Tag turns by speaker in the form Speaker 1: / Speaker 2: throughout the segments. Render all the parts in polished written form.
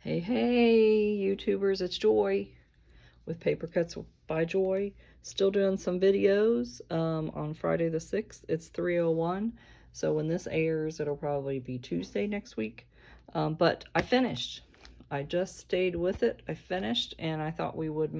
Speaker 1: Hey, hey, YouTubers, it's Joy with Paper Cuts by Joy. Still doing some videos on Friday the 6th. It's 3:01, so when this airs, it'll probably be Tuesday next week. But I finished. I just stayed with it. I finished, and I thought we would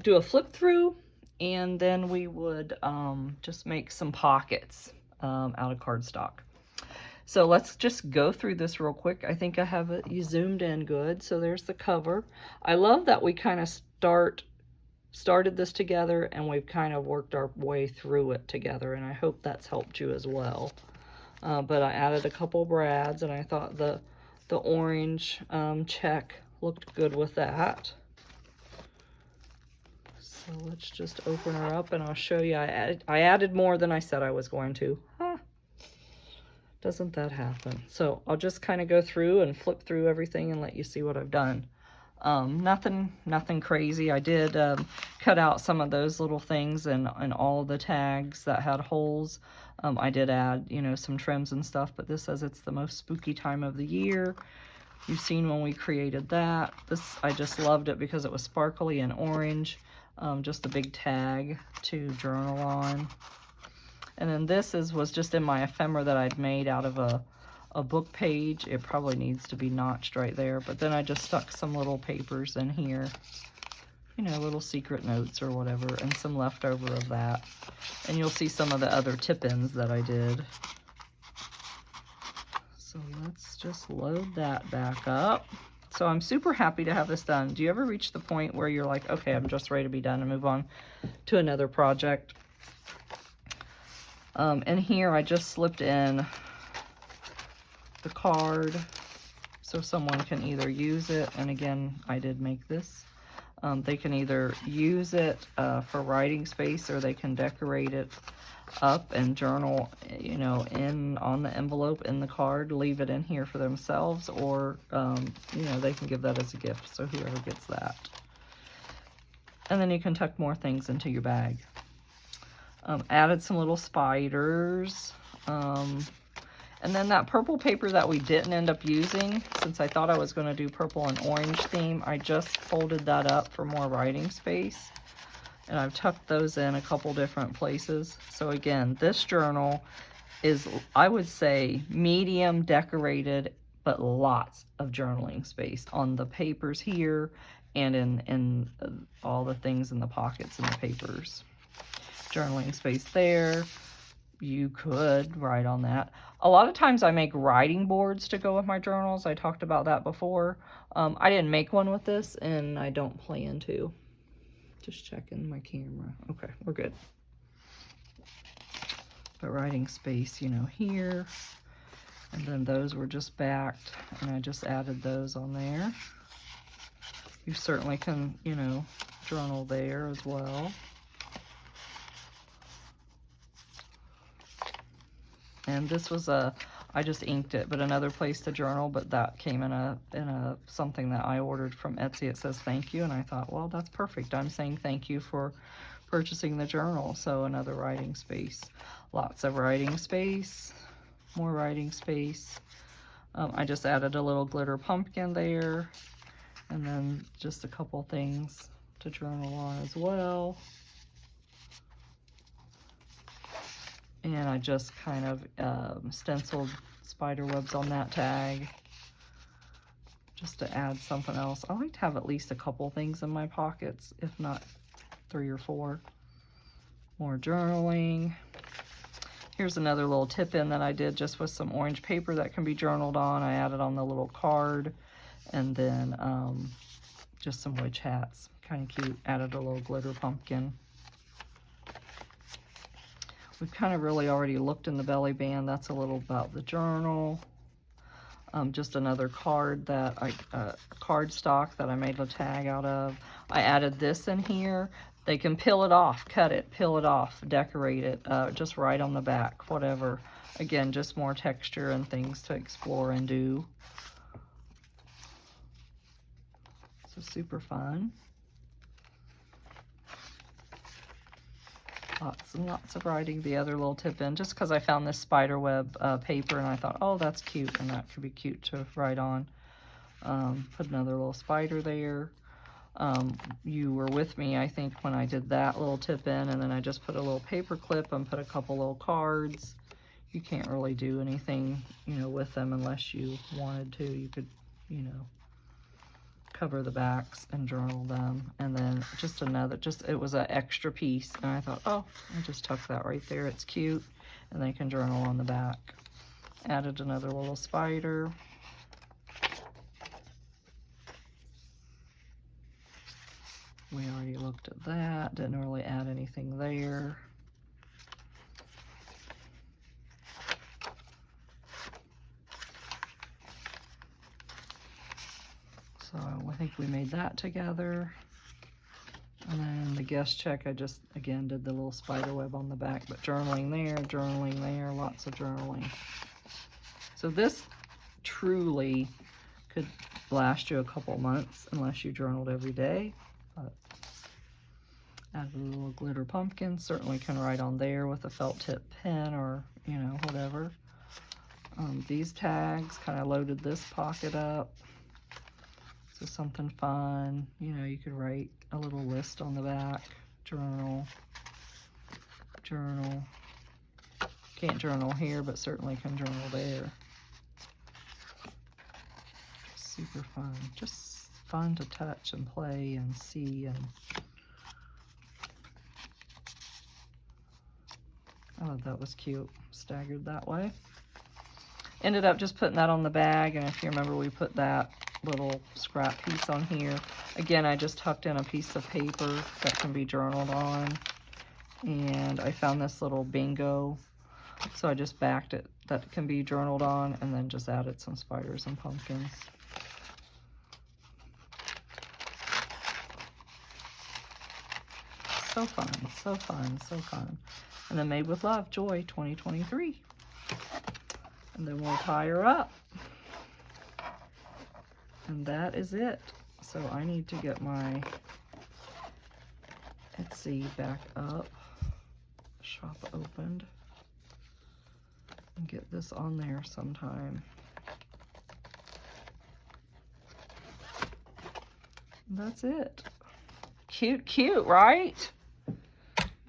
Speaker 1: do a flip through, and then we would just make some pockets out of cardstock. So let's just go through this real quick. I think I have it zoomed in good. So there's the cover. I love that we kind of started this together and we've kind of worked our way through it together, and I hope that's helped you as well. But I added a couple brads, and I thought the orange check looked good with that. So let's just open her up and I'll show you. I added more than I said I was going to. Doesn't that happen? So I'll just kind of go through and flip through everything and let you see what I've done. Nothing crazy. I did cut out some of those little things and all the tags that had holes. I did add, some trims and stuff, but this says it's the most spooky time of the year. You've seen when we created that. I just loved it because it was sparkly and orange. Just a big tag to journal on. And then this was just in my ephemera that I'd made out of a book page. It probably needs to be notched right there. But then I just stuck some little papers in here. Little secret notes or whatever. And some leftover of that. And you'll see some of the other tip-ins that I did. So let's just load that back up. So I'm super happy to have this done. Do you ever reach the point where you're like, okay, I'm just ready to be done and move on to another project? And here I just slipped in the card so someone can either use it, and again, I did make this. They can either use it for writing space, or they can decorate it up and journal, on the envelope in the card, leave it in here for themselves, or, they can give that as a gift, so whoever gets that. And then you can tuck more things into your bag. Added some little spiders. And then that purple paper that we didn't end up using, since I thought I was going to do purple and orange theme, I just folded that up for more writing space. And I've tucked those in a couple different places. So again, this journal is, I would say, medium decorated, but lots of journaling space on the papers here and in all the things in the pockets in the papers. Journaling space there. You could write on that. A lot of times I make writing boards to go with my journals. I talked about that before. I didn't make one with this, and I don't plan to. Just checking my camera. Okay, we're good. But writing space, here. And then those were just backed, and I just added those on there. You certainly can, journal there as well. And this was I just inked it, but another place to journal, but that came in a something that I ordered from Etsy. It says thank you, and I thought, well, that's perfect. I'm saying thank you for purchasing the journal. So another writing space. Lots of writing space. More writing space. I just added a little glitter pumpkin there, and then just a couple things to journal on as well. And I just kind of stenciled spider webs on that tag just to add something else. I like to have at least a couple things in my pockets, if not 3 or 4. More journaling. Here's another little tip-in that I did just with some orange paper that can be journaled on. I added on the little card, and then just some witch hats. Kind of cute. Added a little glitter pumpkin. We've kind of really already looked in the belly band. That's a little about the journal. Just another card that cardstock that I made a tag out of. I added this in here. They can peel it off, cut it, peel it off, decorate it, just right on the back, whatever. Again, just more texture and things to explore and do. So super fun. Lots and lots of writing. The other little tip in, just because I found this spider web paper and I thought, oh, that's cute, and that could be cute to write on. Put another little spider there. You were with me, I think, when I did that little tip in, and then I just put a little paper clip and put a couple little cards. You can't really do anything, you know, with them unless you wanted to. You could, you know, cover the backs and journal them. And then just another, it was an extra piece, and I thought, oh, I'll just tuck that right there. It's cute, and they can journal on the back. Added another little spider. We already looked at that. Didn't really add anything there. So I think we made that together. And then the guest check, I just, again, did the little spider web on the back, but journaling there, lots of journaling. So this truly could last you a couple months unless you journaled every day. But add a little glitter pumpkin, certainly can write on there with a felt tip pen or, you know, whatever. These tags kind of loaded this pocket up. So something fun, you know, you could write a little list on the back, journal. Can't journal here, but certainly can journal there. Super fun, just fun to touch and play and see. And I thought that was cute, staggered that way. Ended up just putting that on the bag, and if you remember, we put that little scrap piece on here. Again, I just tucked in a piece of paper that can be journaled on, and I found this little bingo, so I just backed it that can be journaled on, and then just added some spiders and pumpkins. So fun, so fun, so fun. And then Made with Love, Joy 2023. And then we'll tie her up. And that is it. So I need to get my Etsy back up, shop opened, and get this on there sometime. And that's it. Cute, cute, right?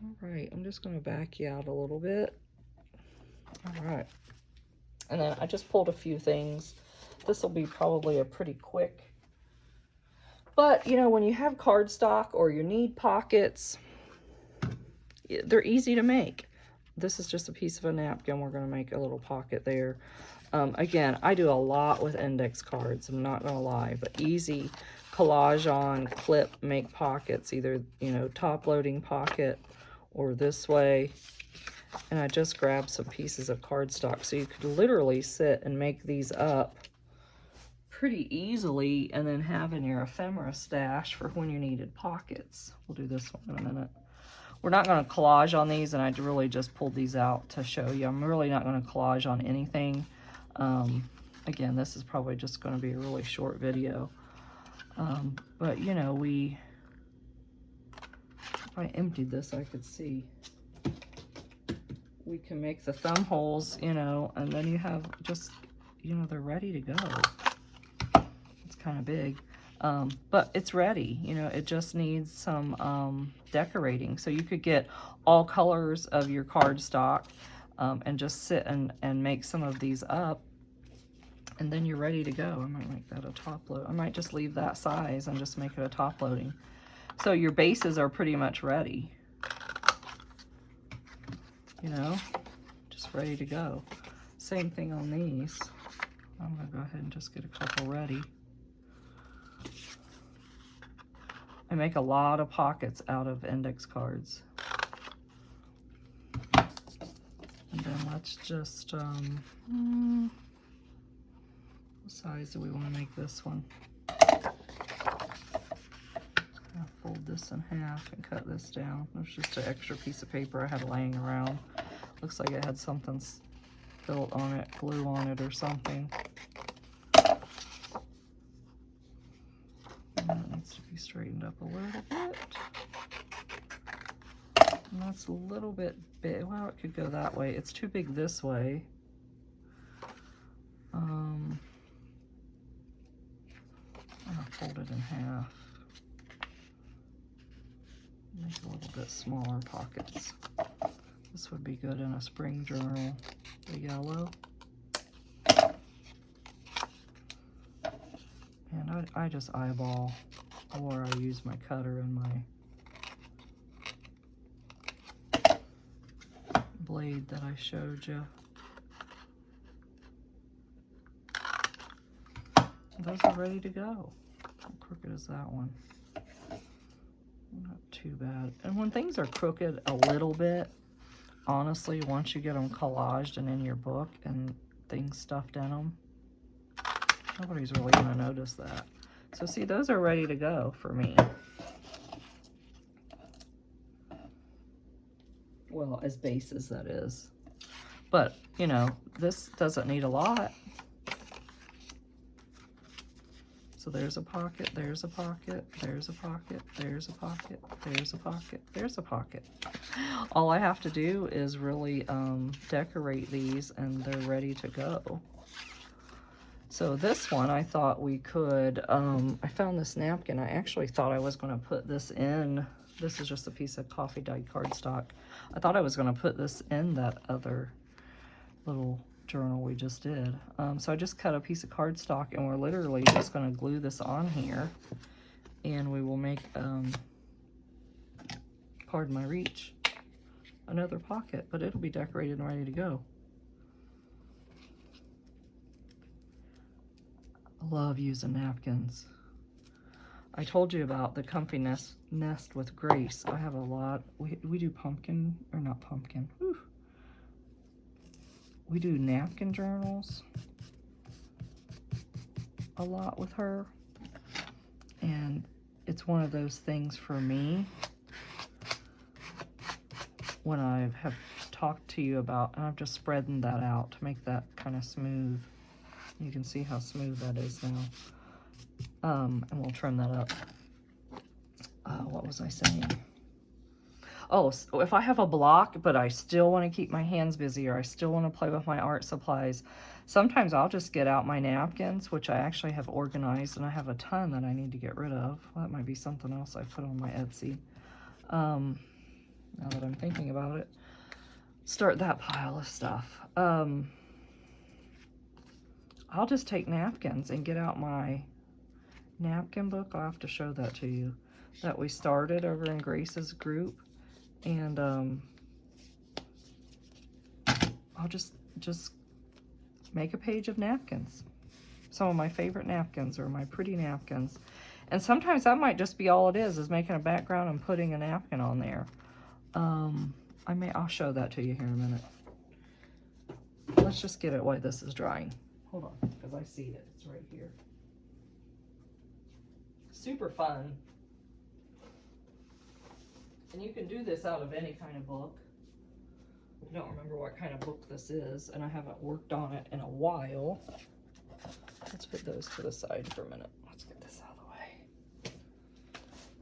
Speaker 1: All right, I'm just going to back you out a little bit. All right. And then I just pulled a few things. This will be probably a pretty quick. But, you know, when you have cardstock or you need pockets, they're easy to make. This is just a piece of a napkin. We're going to make a little pocket there. Again, I do a lot with index cards. I'm not going to lie. But easy collage on, clip, make pockets. Either, you know, top loading pocket or this way. And I just grabbed some pieces of cardstock. So you could literally sit and make these up pretty easily and then have in your ephemera stash for when you needed pockets. We'll do this one in a minute. We're not going to collage on these, and I really just pulled these out to show you. I'm really not going to collage on anything. Again, this is probably just going to be a really short video. But, you know, if I emptied this, I could see. We can make the thumb holes, you know, and then you have just, you know, they're ready to go. It's kind of big. But it's ready, you know, it just needs some decorating. So you could get all colors of your cardstock and just sit and make some of these up, and then you're ready to go. I might make that a top load. I might just leave that size and just make it a top loading. So your bases are pretty much ready, you know, just ready to go. Same thing on these. I'm gonna go ahead and just get a couple ready. I make a lot of pockets out of index cards. And then let's just, what size do we want to make this one? I'll fold this in half and cut this down. There's just an extra piece of paper I had laying around. Looks like it had something built on it, glue on it or something. And that needs to be straightened up a little bit. And that's a little bit big. Well, it could go that way. It's too big this way. fold it in half. Make a little bit smaller pockets. This would be good in a spring journal, the yellow. And I just eyeball, or I use my cutter and my blade that I showed you. Those are ready to go. How crooked is that one? Not too bad. And when things are crooked a little bit, honestly, once you get them collaged and in your book and things stuffed in them, nobody's really going to notice that. So see, those are ready to go for me. Well, as bases, that is. But, you know, this doesn't need a lot. So there's a pocket, there's a pocket, there's a pocket, there's a pocket, there's a pocket, there's a pocket. All I have to do is really decorate these and they're ready to go. So this one, I thought we could, I found this napkin. I actually thought I was going to put this in. This is just a piece of coffee dyed cardstock. I thought I was going to put this in that other little journal we just did. So I just cut a piece of cardstock and we're literally just going to glue this on here, and we will make, pardon my reach, another pocket, but it'll be decorated and ready to go. I love using napkins. I told you about the Comfy Nest with Grace. I have a lot. We do pumpkin, or not pumpkin. Whew. We do napkin journals a lot with her. And it's one of those things for me when I have talked to you about, and I've just spreading that out to make that kind of smooth. You can see how smooth that is now. And we'll trim that up. What was I saying? Oh, so if I have a block, but I still want to keep my hands busy, or I still want to play with my art supplies, sometimes I'll just get out my napkins, which I actually have organized, and I have a ton that I need to get rid of. Well, that might be something else I put on my Etsy. Now that I'm thinking about it, start that pile of stuff. I'll just take napkins and get out my napkin book. I'll have to show that to you, that we started over in Grace's group. And I'll just make a page of napkins. Some of my favorite napkins, or my pretty napkins. And sometimes that might just be all it is making a background and putting a napkin on there. I'll show that to you here in a minute. Let's just get it while this is drying. Hold on, because I see it. It's right here. Super fun. And you can do this out of any kind of book. I don't remember what kind of book this is, and I haven't worked on it in a while. Let's put those to the side for a minute. Let's get this out of the way.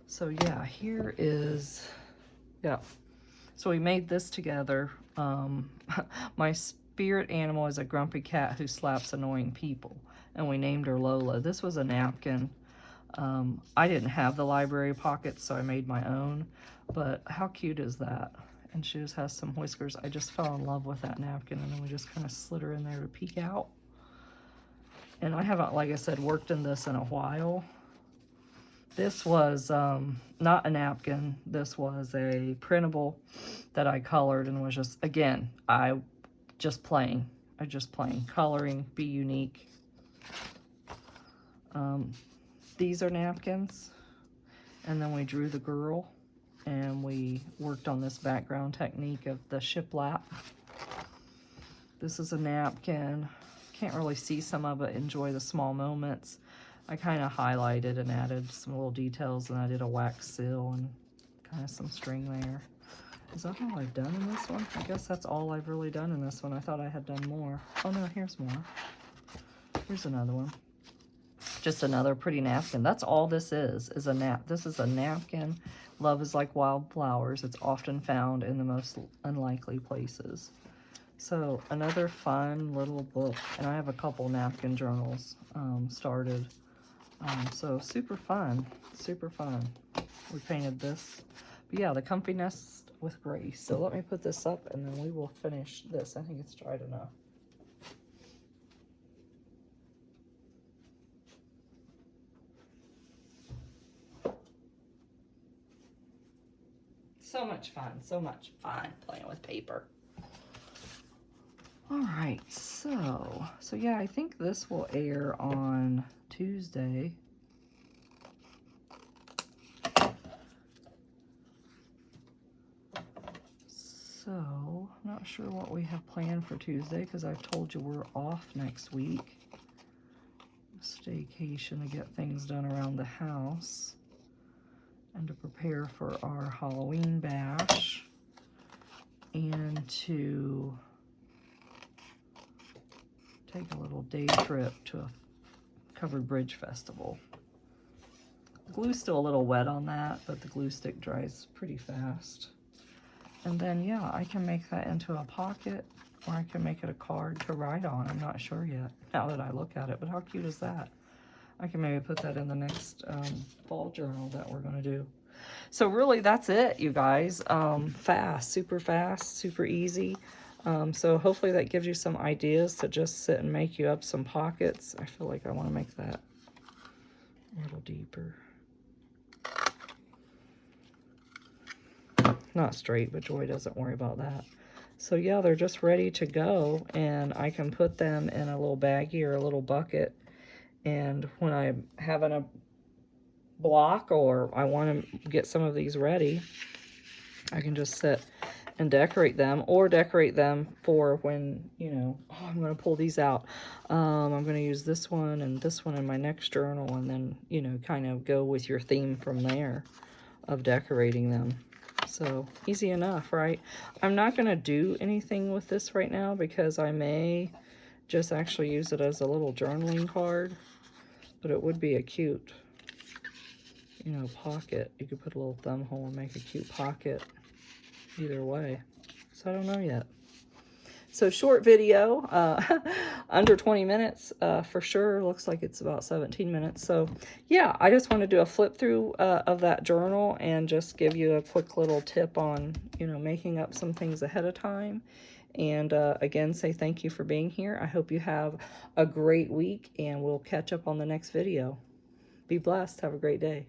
Speaker 1: So yeah, here is, yeah. So we made this together. My spirit animal is a grumpy cat who slaps annoying people, and we named her Lola. This was a napkin. I didn't have the library pockets, so I made my own. But how cute is that? And she just has some whiskers. I just fell in love with that napkin, and then we just kind of slid her in there to peek out. And I haven't, like I said, worked in this in a while. This was not a napkin. This was a printable that I colored, and was just, again, I just playing, coloring, be unique. These are napkins, and then we drew the girl, and we worked on this background technique of the shiplap. This is a napkin. Can't really see some of it, enjoy the small moments. I kind of highlighted and added some little details, and I did a wax seal and kind of some string there. Is that all I've done in this one? I guess that's all I've really done in this one. I thought I had done more. Oh no, here's more. Here's another one. Just another pretty napkin. That's all this is a this is a napkin. Love is like wildflowers. It's often found in the most unlikely places. So another fun little book. And I have a couple napkin journals started So super fun, super fun. We painted this. But yeah, the Comfy Nest with Grace. So let me put this up and then we will finish this. I think it's dried enough. So much fun playing with paper. All right, so yeah, I think this will air on Tuesday. So, not sure what we have planned for Tuesday because I've told you we're off next week. Staycation to get things done around the house and to prepare for our Halloween bash and to take a little day trip to a Covered Bridge Festival. The glue's still a little wet on that, but the glue stick dries pretty fast. And then, yeah, I can make that into a pocket, or I can make it a card to write on. I'm not sure yet, now that I look at it, but how cute is that? I can maybe put that in the next fall journal that we're gonna do. So really, that's it, you guys. Fast, super easy. So hopefully that gives you some ideas to just sit and make you up some pockets. I feel like I wanna make that a little deeper. Not straight, but Joy doesn't worry about that. So yeah, they're just ready to go, and I can put them in a little baggie or a little bucket, and when I'm having a block or I want to get some of these ready, I can just sit and decorate them, or decorate them for when, you know, oh, I'm going to pull these out. I'm going to use this one and this one in my next journal, and then, you know, kind of go with your theme from there of decorating them. So easy enough, right? I'm not going to do anything with this right now because I may just actually use it as a little journaling card, but it would be a cute, you know, pocket. You could put a little thumb hole and make a cute pocket either way. So I don't know yet. So short video, under 20 minutes for sure. Looks like it's about 17 minutes. So yeah, I just want to do a flip through of that journal and just give you a quick little tip on, you know, making up some things ahead of time. And again, say thank you for being here. I hope you have a great week, and we'll catch up on the next video. Be blessed. Have a great day.